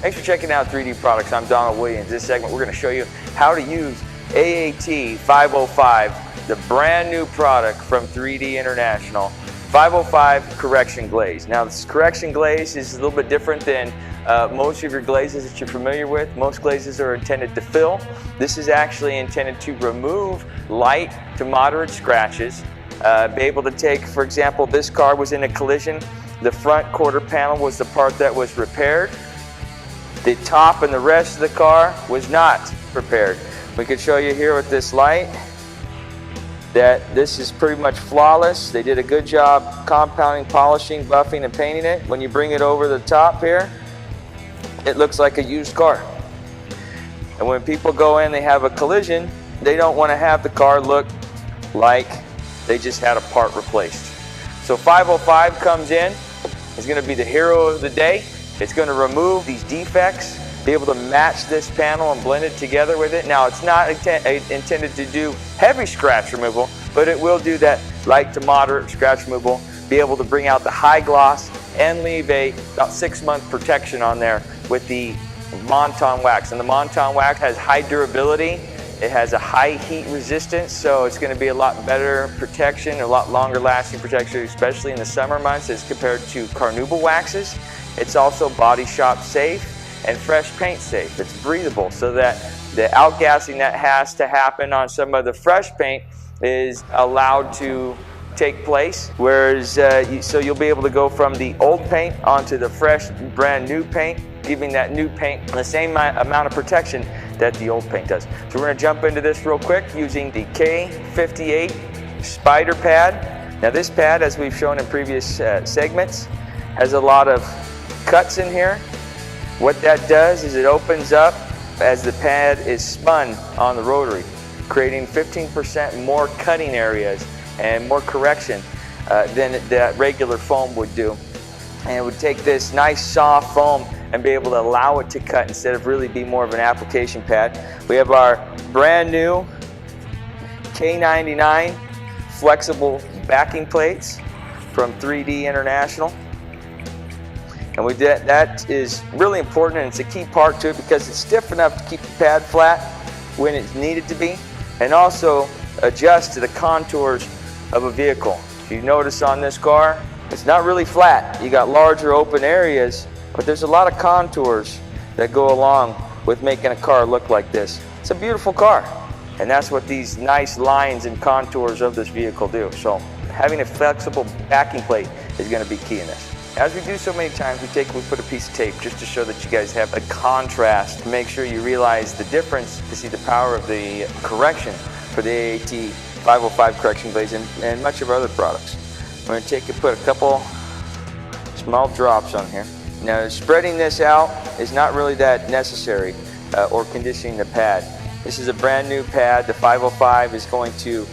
Thanks for checking out 3D Products. I'm Donald Williams. This segment, we're going to show you how to use AAT 505, the brand new product from 3D International. 505 correction glaze. Now, this correction glaze is a little bit different than most of your glazes that you're familiar with. Most glazes are intended to fill. This is actually intended to remove light to moderate scratches. Be able to take, for example, this car was in a collision. The front quarter panel was the part that was repaired. The top and the rest of the car was not repaired. We could show you here with this light that this is pretty much flawless. They did a good job compounding, polishing, buffing, and painting it. When you bring it over the top here, it looks like a used car. And when people go in, they have a collision, they don't want to have the car look like they just had a part replaced. So 505 comes in, is going to be the hero of the day. It's going to remove these defects, be able to match this panel and blend it together with it. Now, it's not intended to do heavy scratch removal, but it will do that light to moderate scratch removal, be able to bring out the high gloss and leave about 6-month protection on there with the Melton wax. And the Melton wax has high durability. It has a high heat resistance, so it's going to be a lot better protection, a lot longer lasting protection, especially in the summer months as compared to carnauba waxes. It's also body shop safe and fresh paint safe. It's breathable, so that the outgassing that has to happen on some of the fresh paint is allowed to take place, whereas so you'll be able to go from the old paint onto the fresh brand new paint, giving that new paint the same amount of protection that the old paint does. So we're going to jump into this real quick using the K58 spider pad. Now, this pad, as we've shown in previous segments, has a lot of cuts in here. What that does is it opens up as the pad is spun on the rotary, creating 15% more cutting areas and more correction than that regular foam would do. And it would take this nice soft foam and be able to allow it to cut instead of really be more of an application pad. We have our brand new K99 flexible backing plates from 3D International. And that is really important, and it's a key part to it because it's stiff enough to keep the pad flat when it's needed to be, and also adjust to the contours of a vehicle. If you notice on this car, it's not really flat. You got larger open areas, but there's a lot of contours that go along with making a car look like this. It's a beautiful car, and that's what these nice lines and contours of this vehicle do. So having a flexible backing plate is going to be key in this. As we do so many times, we put a piece of tape just to show that you guys have a contrast, to make sure you realize the difference, to see the power of the correction for the AAT 505 correction glaze and much of our other products. We're going to put a couple small drops on here. Now, spreading this out is not really that necessary, or conditioning the pad. This is a brand new pad. The 505 is going to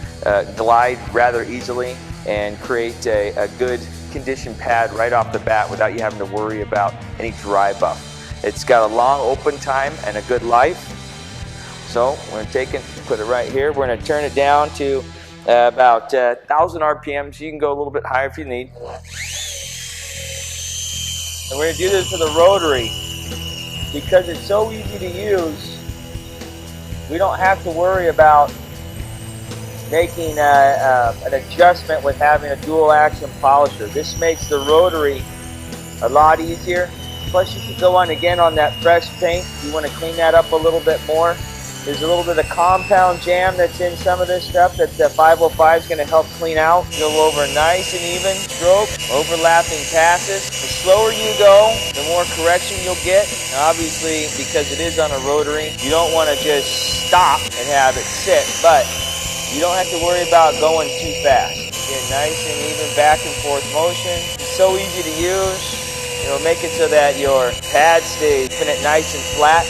glide rather easily and create a good conditioned pad right off the bat without you having to worry about any dry buff. It's got a long open time and a good life. So we're going to put it right here. We're going to turn it down to about 1,000 RPMs. You can go a little bit higher if you need. And we're going to do this with a rotary because it's so easy to use. We don't have to worry about making an adjustment with having a dual action polisher. This makes the rotary a lot easier. Plus, you can go on again on that fresh paint. You want to clean that up a little bit more. There's a little bit of compound jam that's in some of this stuff that the 505 is going to help clean out. Go over a nice and even stroke, overlapping passes. The slower you go, the more correction you'll get. Now, obviously, because it is on a rotary, you don't want to just stop and have it sit, but you don't have to worry about going too fast. Get nice and even back and forth motion. It's so easy to use. It'll make it so that your pad stays nice and flat.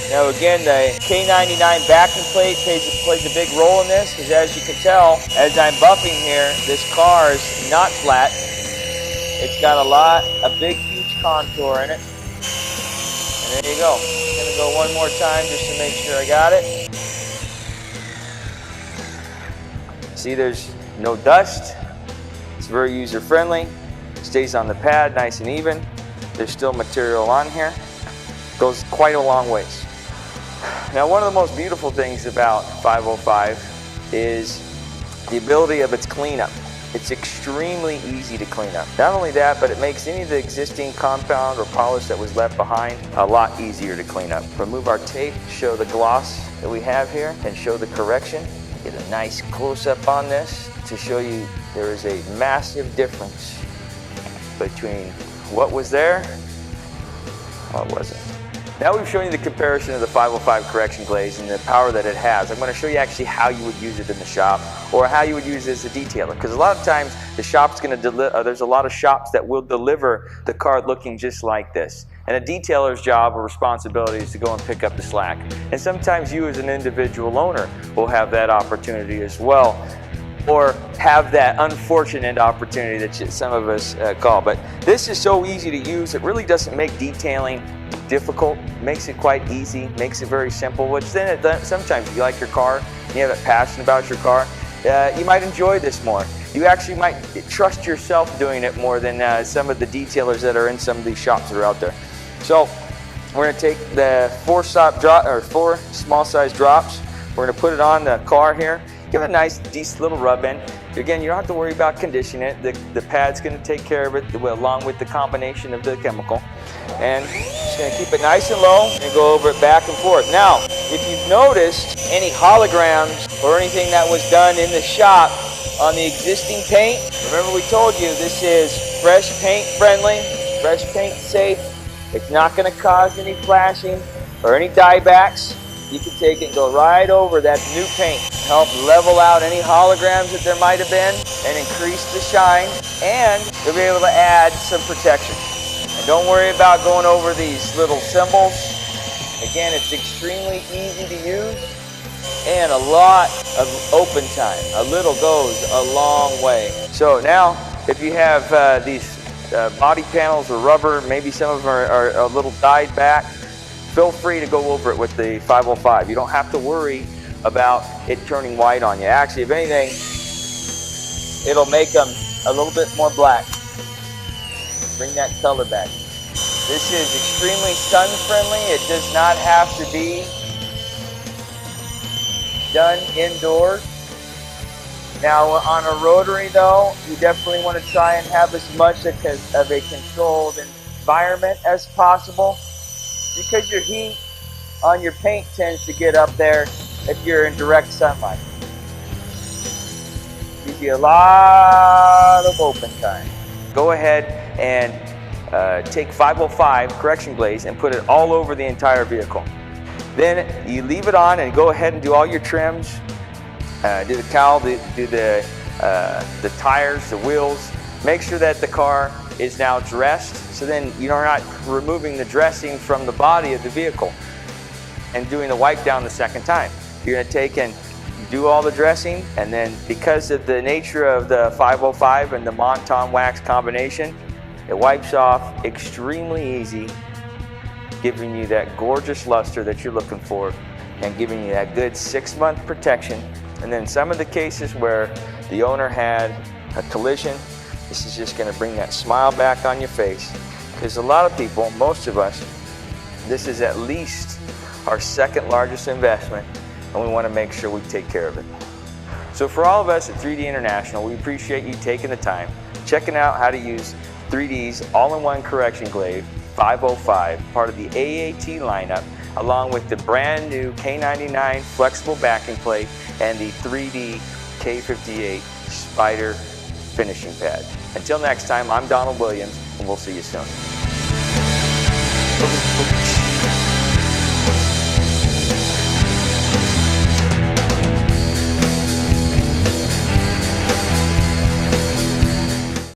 Now again, the K99 backing plate plays a big role in this, because as you can tell, as I'm buffing here, this car is not flat. It's got a big, huge contour in it. And there you go. I'm going to go one more time just to make sure I got it. See, there's no dust. It's very user-friendly. Stays on the pad nice and even. There's still material on here. Goes quite a long ways. Now, one of the most beautiful things about 505 is the ability of its cleanup. It's extremely easy to clean up. Not only that, but it makes any of the existing compound or polish that was left behind a lot easier to clean up. Remove our tape, show the gloss that we have here, and show the correction. Get a nice close-up on this to show you there is a massive difference between what was there and what wasn't. Now we've shown you the comparison of the 505 correction glaze and the power that it has. I'm going to show you actually how you would use it in the shop, or how you would use it as a detailer. Because a lot of times the shop's going to deliver, there's a lot of shops that will deliver the car looking just like this. And a detailer's job or responsibility is to go and pick up the slack. And sometimes you as an individual owner will have that opportunity as well, or have that unfortunate opportunity that some of us call. But this is so easy to use, it really doesn't make detailing difficult, makes it quite easy, makes it very simple, which then sometimes you like your car, you have a passion about your car, you might enjoy this more. You actually might trust yourself doing it more than some of the detailers that are in some of these shops that are out there. So we're going to take the 4 small size drops, we're going to put it on the car here, give it a nice decent little rub in. Again, you don't have to worry about conditioning it. The pad's going to take care of it along with the combination of the chemical. And just going to keep it nice and low and go over it back and forth. Now, if you've noticed any holograms or anything that was done in the shop on the existing paint, remember we told you this is fresh paint friendly, fresh paint safe. It's not going to cause any flashing or any diebacks. You can take it and go right over that new paint, help level out any holograms that there might have been and increase the shine, and you'll be able to add some protection. And don't worry about going over these little symbols. Again, it's extremely easy to use and a lot of open time. A little goes a long way. So now, if you have these body panels or rubber, maybe some of them are a little dyed back, feel free to go over it with the 505. You don't have to worry about it turning white on you. Actually, if anything, it'll make them a little bit more black. Bring that color back. This is extremely sun friendly. It does not have to be done indoors. Now on a rotary though, you definitely want to try and have as much of a controlled environment as possible, because your heat on your paint tends to get up there if you're in direct sunlight. Gives you a lot of open time. Go ahead and take 505 correction glaze and put it all over the entire vehicle. Then you leave it on and go ahead and do all your trims. Do the cowl, do the tires, the wheels. Make sure that the car is now dressed, so then you're not removing the dressing from the body of the vehicle and doing the wipe down the second time. You're going to take and do all the dressing, and then because of the nature of the 505 and the Melton wax combination, it wipes off extremely easy, giving you that gorgeous luster that you're looking for and giving you that good 6-month protection. And then some of the cases where the owner had a collision, this is just going to bring that smile back on your face, because a lot of people, most of us, this is at least our second largest investment, and we want to make sure we take care of it. So for all of us at 3D International, we appreciate you taking the time, checking out how to use 3D's all-in-one correction glaze 505, part of the AAT lineup, along with the brand new K99 flexible backing plate and the 3D K58 Spider finishing pad. Until next time, I'm Donald Williams, and we'll see you soon.